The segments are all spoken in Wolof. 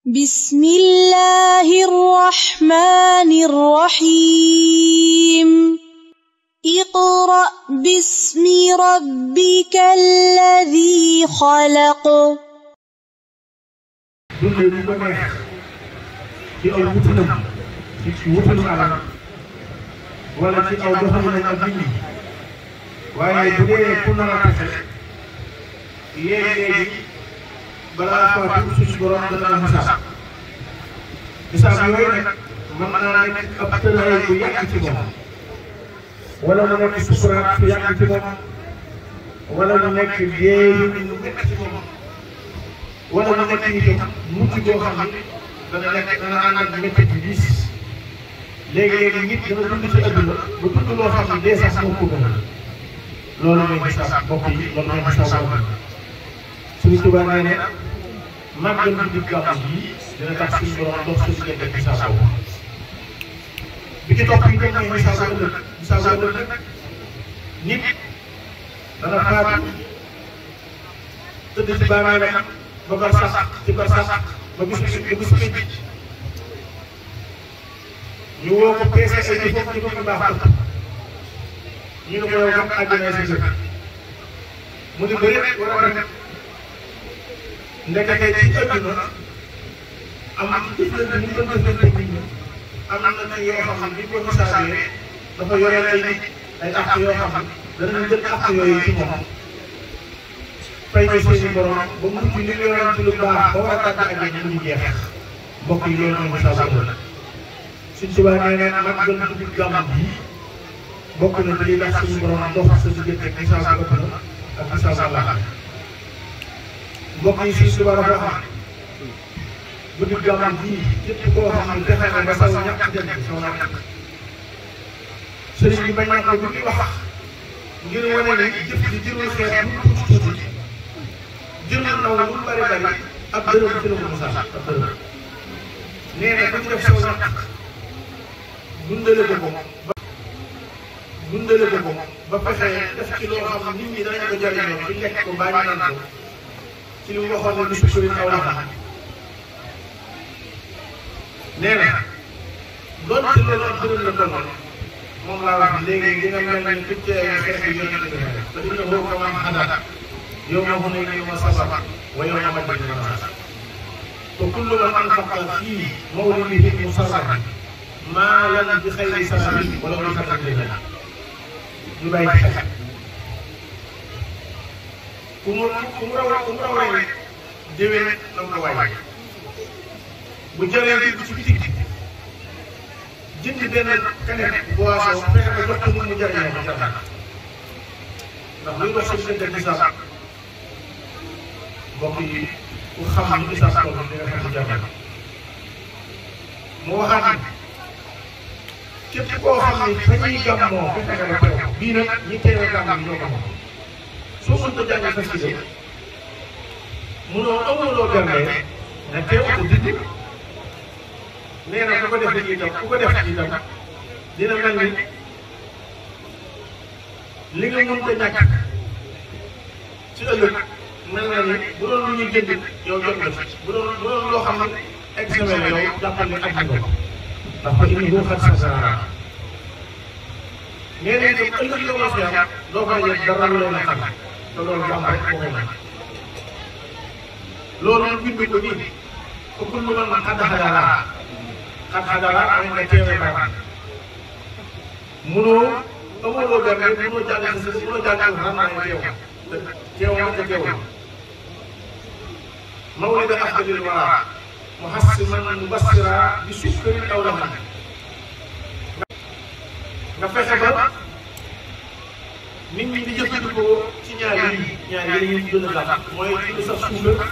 بسم الله الرحمن الرحيم اقرأ باسم ربك الذي خلق wala ci aw doxalin ak nit ñi waaye bu dee ku nar a texe léegi balaa faatu suñu borom dana la xisaab yooyu nag mën naa nekk ab tëraay bu yàgg ci moom wala mu nekk sukuraat bu yàgg ci moom wala mu nekk dee yu nekk ci moom wala mu nekk itam mucc boo xam ni dana ànd ak métti bi diis léegi nit dana dund ci àdduna ba dund loo xam ne dee sax moo ko gën loolu mooy xisaab mbokk yi loolu mooy xisaab boobu Sëriñ Tuubaa nee na màggal bi di gàmm yi dina tax suñu borom dox suñu diggante xisaab boobu bi ci topp yi tam mooy xisaab ëllëg nag nit dana faatu tëdd ci bàmmeelam ba barsax ba bis pénc ñu woo ko peese ay jëfam ci lu baax ëpp ñu ne ko yow kat àjjana si jëf mu di bëri war a dem ndekete ci àdduna am jëflante ni mën jëflante nit ñi am na ci yoo xam ne bi ko misaabee dafa yoreel ay nit ay àq yoo xam ne danañ jël àq yooyu ci moom fay ko seeni borom ba mu ci li mu yoroon ci lu baax ba war a tàgg àjjana mu di jeex mbokk yi loolu mooy misaab la Sëriñ Tuubaa nee na màggal guddi gàmm bi bokk na ci li tax suñu borom dox sa diggante ak xisaab ëpp na ak xisaab Allah mbokk yi Sëriñ Tuubaa dafa xam guddi gàmm bii képp koo xam ne defe na ba saw ñàkk dem saw ñàkk sëriñ bi bañ na ko bu ñuy wax ngir wane ne jëf ji jërul xeet lu tuuti jërul naw lu bari ab dërëm ci la ko misaal ab dërëm nee na ku ci def saw ñàkk dundale ko ba fexe def ci loo xam ne nit ñi danañ ko jariñoo ci lekk ko baa ñu naan ko ci li mu waxoon ne lu sukkurin aw la nee na doon ci loolu ak dërëm la toll moom laa wax léegi dina mel ni tuccee xeex yi ñoo ñu defee te dina woo ko man xadaat yow ma xune ni ma sabab wa yow ma majj ni ma sa te kullu man anfaqa fii mawlidihi musarraf maa lan bi xayri sababi wala muy fàttali leen ñu bàyyi ci xel ku mu raw rek déwén na nga ko waay bu jëlee dugg ci bitig jënd benn canette boisson fexe ba jox ko mu jëriñoo ko jar ndax luy dox si diggante xisaab mbokk yi ku xam ni xisaab toll di nga xam ne jar mu waxaat képp koo xam ne fa ñuy gàmmoo fexe nga ba teew bii nag ñi teewee gàmm ñoo ko moom soo mënta jàng xasida munoo amuloo gàmmee nga teew ko dindi nee na ku ko def itam dina mel ni li nga mënta ñàkk ci ëllëg mel na ni bu doon lu ñuy jënd yow jot nga ci bu doon loo xam ne examen la yow jàppal ni ak nga ko ndax fa indi boo xat sasara nee na itam ëllëg yow la fi am doo fa yegg dara lu leen xam te loolu jàmm rek moo koy mën loolu ñu bind ko nii ëppul lu mën xadd xadara mooy nga teewee baax munoo amuloo benn munoo jàng xam naa teew nga teewul mawlida afdalil wara muhassiman mubassira bi sukkarin aw laman nga fexe ba nit ñi di jëfandikoo ci ñaar yi ñu gën a gàtt mooy ci lu sax suukar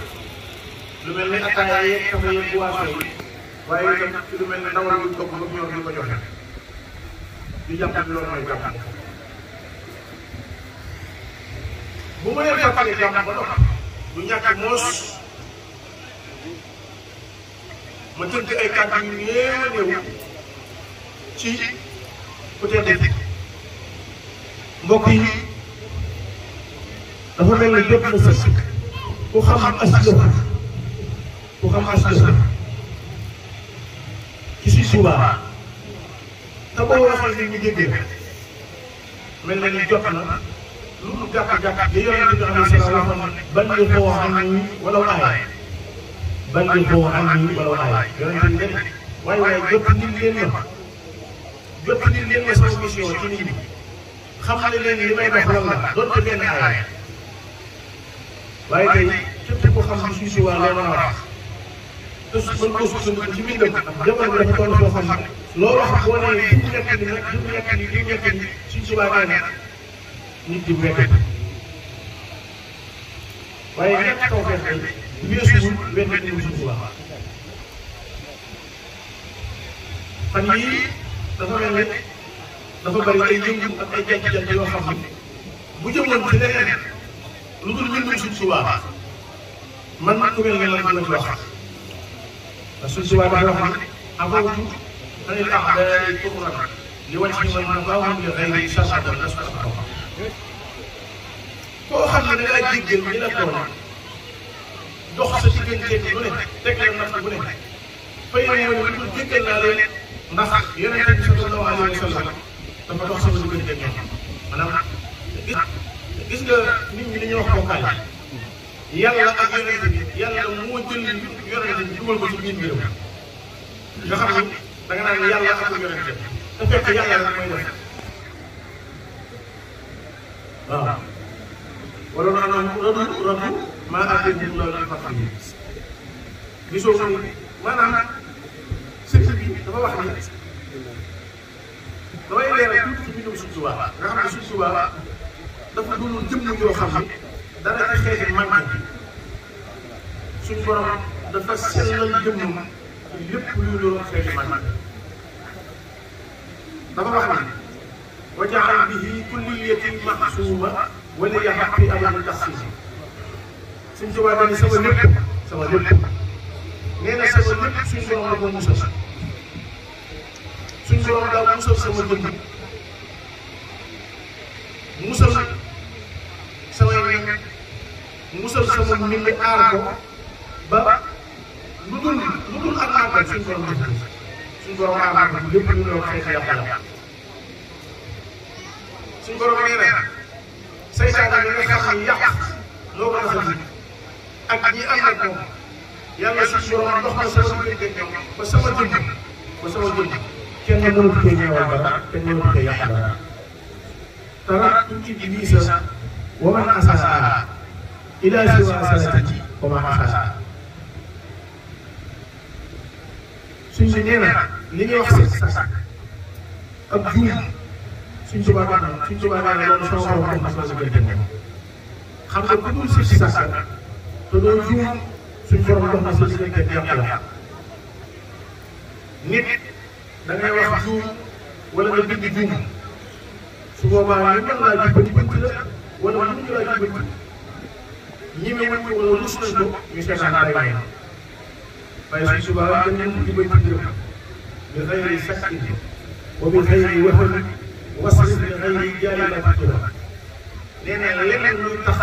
lu mel ni ataaya yeeg kafe yeeg boisson yi waaye itam ci lu mel ni ndawal yu togg ba ñor di ko joxe di jàpp ni loolu mooy gàmm bu ma leen fàttalee gàmm ba noppi du ñàkk moos ma tënk ay kàddu yu néew a néew ci peut-être mbokk yi dafa mel ni jot na sëkk ku xam aslëf ci Sëñ Tuubaa te boo waxee nit ñi dégg mel na ni jot na lu mu gàtt-gàtt li Yonent bi alayhi salaam waxoon ballighuu anni walaw aaya ballighuu anni walaw aaya Yonent bi ne waaye jot nit leen ma sama mission ci nit ñi xam ne leen li may dox lan la doonte benn aaya waaye tey képp ko xam ne Sëñ Tuubaa lay mën a wax te su mën ko sukkandiku ci mbindam jamono bi dafa toll foo xam ne loo wax boo nee diw nekk ni nag diw nekk ni diw nekk ni Sëñ Tuubaa nee na nit di wekk waaye nekk kaw feex tey weesuwul wenn diw Sëñ Tuubaa fan yii dafa mel ne dafa bari ay yëngu ak ay jant yoo xam ne bu jëmoon ci leneen lu dul mbindum Sëñ Tuubaa man ku mel ne lan dina ci wax ndax Sëñ Tuubaa dafa wax ne afawtu anil a'daa'i turran li wajhi man nafaahum li ghayri sarmadan asfar koo xam ne da ngaa jéggal ñi la tooñ dox sa digganteeg lu ne teg la natt bu ne fay na mooy lu dul jéggal naa leen ndax Yonent bi sallallahu alayhi wa sallam dafa dox sama digganteeg ñoom maanaam gis nga nit ñi dañuy wax bokkaale yàlla ak Yonent bi yàlla moo jël Yonent bi dugal ko ci biir mbiram nga xam ni da nga naan yàlla ak Yonent bi te fekk yàlla rek mooy def waaw wala radu maa aataytum Allaaha min fadlihi gisoo ko ni maanaam sëriñ bi dafa wax ni damay leeral tuuti ci mbindum Sëñ Tuubaa nga xam ne Sëñ Tuubaa dafa doon jëmm joo xam ni dara ci xeeti manqué suñ borom dafa sellal jëmmam lépp luy doon xeeti manqué dafa wax ni wa jaal bihi kulliyatin mahsuuma wa li yahaqi abadi taxsiis Sëñ Tuubaa dañu sama lépp nee na sama lépp suñ borom la ko musal suñ borom daal musal sama jëmm musal samay ñoom musal sama mbind aar ko ba lu dul ak màggal suñ borom aar ko lépp lu ñu xeex yàlla suñ borom nee na saytaane bi nga xam ni yàq loo ko tax a ji ak ñi ànd ak moom yàlla suñ borom dox na sama diggante ñoom ba sama jëmm kenn mënut koy ñëwal dara kenn mënut koy yàq dara taraktu ibliisa wa man asaa ilaa siwaa salaati wa man asaa suñ bi nee na li ñuy wax sax ak juum Sëñ Tuubaa nee na loolu sama borom dox na sama diggante moom xam nga ku dul si sax te doo juum suñ borom dox na sa diggante yàq la nit da ngay wax juum wala nga bind juum su boobaa ñu mën laa jubbanti la wala mënuñu laa jubbanti ñi ne wuñ ko wala rus nañ ko ñu seetaan bàyyi na waaye Sëñ Tuubaa dañ leen jubbanti jëm bi xayri sakkin wa bi xayri wahmin wasrif bi xayri jaalibaati tuba nee na leneen luy tax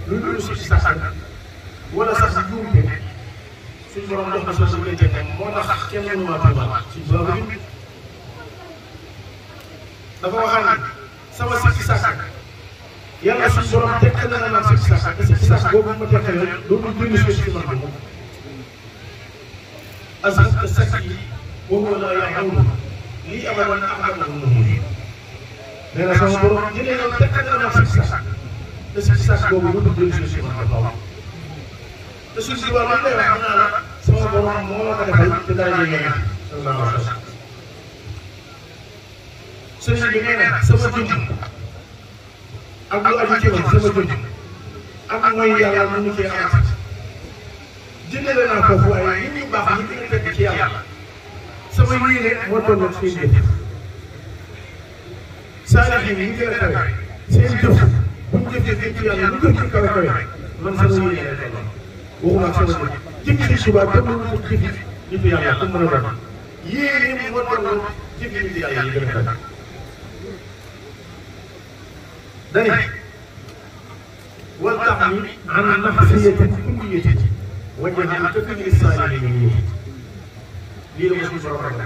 luy dul si sax wala sax juumte suñ borom dox na sa diggante moo tax kenn mënu maa tuumaal Sëñ Tuubaa bi dafa waxaan ni sama sikki sàkk yàlla suñ borom tekkal na nag sikki sàkk te sikki sàkk boobu ma tekkale dootul génn si ci man bi moom azhabta sakki wa huwa laa yahuudu lii abadan ahmadu nuhuri nee na sama borom jëlee na tekkal na nag sikki sàkk te sikki sàkk boobu dootul génn si ci man ba te suñ si wàllu lay wax naa la sama borom moo la ko defal te dara jëlee na sallallahu alayhi wa sallam sëriñ bi nee na sama jënd ak lu aju ci man sama jënd ak mooy yàlla mu ngi cee am jëndale naa foofu waaye nit ñu baax ñi gën a teg ci yàlla sama yéene moo toll ak seen jëf saalix yi ñu gën a kawe seen jëf bu ñu jëfee ci yàlla lu gën ci kawe kawe man sama yéene lay toll waxuma ak sama jëf jëf si suba comme ni mu jëfi nitu yàlla ku mën a doon yéene moo toll jëfi nitu yàlla yi gën a kawe dani wal tax ni an nafsiyatin kulliyati wajjahal takfiri saalihin lii la ko suñu borom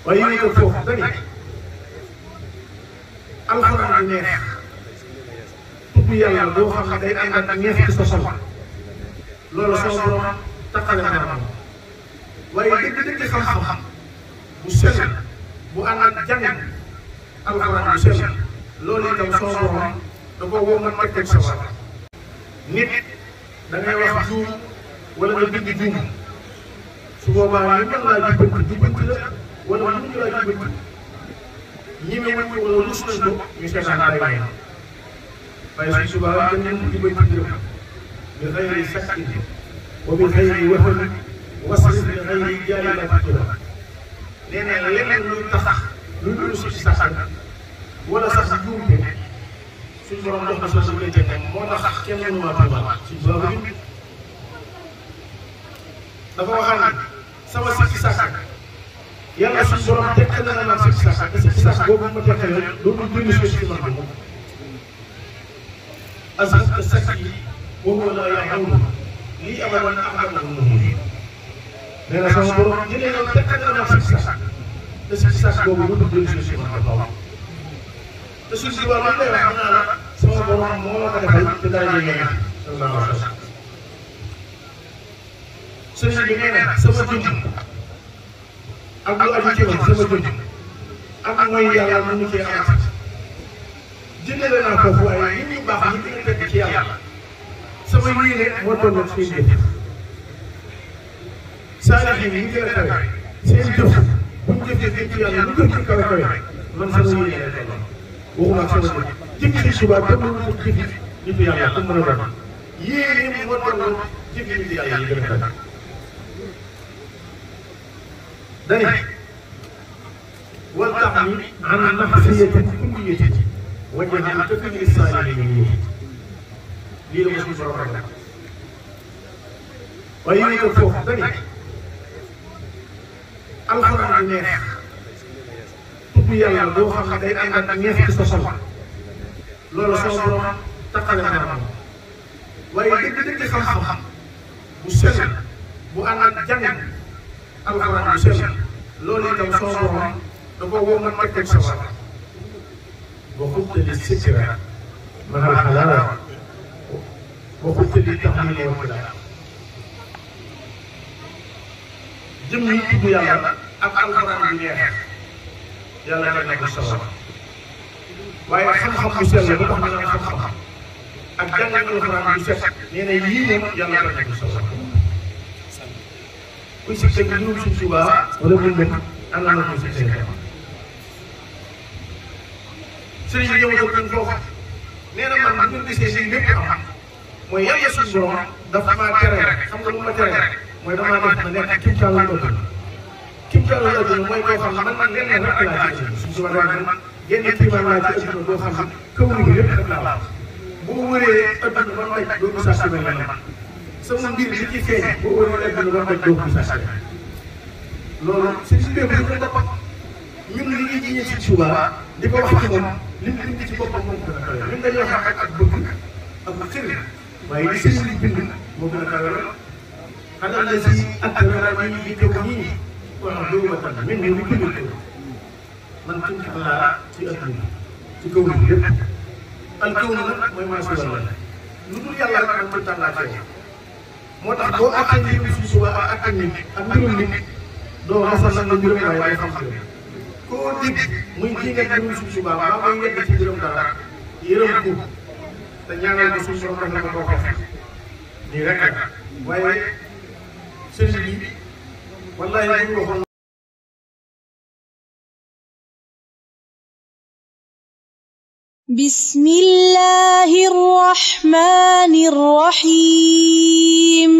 waaye ñu ko foofu dani alxuraan bi neex tudd yàlla boo xam ne day ànd ak neex ci sa xol loolu sama borom taxale na ma waaye dëgg xam-xam bu sell bu ànd ak jàng alxuraan bu sell loolu itam sama borom da ko woo man teg sa war nit da ngay wax juum wala nga bind juum su boobaa ñu mën laa jubbanti la wala mënuñu laa jubbanti ñi ne wuñ ko wala rus nañ ko ñu seetaan bàyyi na waaye su subaa dañ leen jubbanti jëm bi xayri sakkin wa bi xayri wahmi wasrif bi xayri jaalibaati jëm nee na leneen luy tax luy dul si sàkk wala sax juumte suñu borom jox na sa su koy teg moo tax kenn mënu maa tuumaal si boobu bi dafa waxaan sama sikki sàkk yàlla suñu borom tekkal na ma sikki sàkk te sikki sàkk boobu ma tekkal dootul dellu si ci man bi moom azhabta sakki wa huwa laa yahuudu lii abadan ahmadu nee na sama borom jëlee na tekkal na ma sikki sàkk te sikki sàkk boobu dootul dellu si ci man ba te suñ si wàllu lay wax naa la sama borom moo la ko defal te dara jëlee nga sallallahu alayhi wa sallam sëriñ bi nee na sama junj ak lu aju ci man sama junj ak mooy yàlla mu ngi cee amaat jëndale naa foofu waaye nit ñu baax ñi gën a teg ci yàlla sama yéene moo toll ak seen jëf saalihiin yi ñu gën a kawe seen jëf bu ñu jëfee ci yàlla lu gën ci kawe kawe man sama yéene lay toll waxuma ak sama jëf jëf si suba comme ni mu jëf nitu yàlla comme mën a doon yéene moo toll jëf nitu yàlla yi gën a kawe dani wal tax ni an nafsiyatin kulliyati wajjahal takmil saalihiin lii la ko suñu borom rek waaye ñu ko foofu dani alxuraan bi neex tudd yàlla boo xam ne day ànd ak neex ci sa xol loolu sama borom taxale na ma waaye dëgg xam-xam bu sell bu ànd ak jàng alxuraan bu sell loolu itam sama borom da ko woo man teg sa war wa xulta li sikra man al xalaala wa xulta li taxliil wa xilaal jëm yi tudd yàlla ak alxuraan bu neex yàlla teg na ko sa war waaye xam-xam bu sell ba tax ñu naan xam-xam ak jàng alxuraan bu set nee na yii moom yàlla teg na ko sa war kuy si teg mbirum suñ subaa wala muy mën ànd na ko si teg sëriñ bi ñëw ko foofu nee na man bu ñu gisee si lépp am mooy yàlla suñu borom dafa maa tere xam nga lu ma tere mooy damaa def ma nekk kimtaalu adduna kimtaalu adduna mooy koo xam ne man lenn rek laa ci suñ subaa daal man genn kiimaan laa ci adduna boo xam ne kaw ni lépp rek laa wax boo wëree adduna ba mu daj doo gisaat si mel ne man sama mbir li ci feeñ boo wëree adduna ba mu daj doo gisaat loolu si mbir bi ñu boppam ñun li ñuy jiñee si subaa di ko wax ci moom lim bind ci boppam moo gën a kawe ñun dañoo xam ak bëgg ak xër waaye li sëriñ bi bind moo gën a kawe la xanaa la si akramani bi kaw nii wax doo watan min ni li bind ko man tuuti laa ci adduna ci kaw ni lépp al kaw ni nag mooy maa si wàll lu dul yàlla rek man tuuti laa ci moo tax boo àttee mbirum si suba ak àttee nit ak mbirum nit doo masal nag la mbirum waaye day xam koo dégg muy ji nga mbirum suuf subaa maa koy yegg ci mbirum dara yërëm ko te ñaanal ko suuf borom def na ko boo ko fekk nii rek rek waaye sëriñ bi wallahi bu ñu waxoon bismillahir rahmanir rahim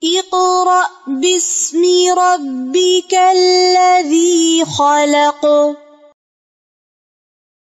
اقرأ باسم ربك الذي خلق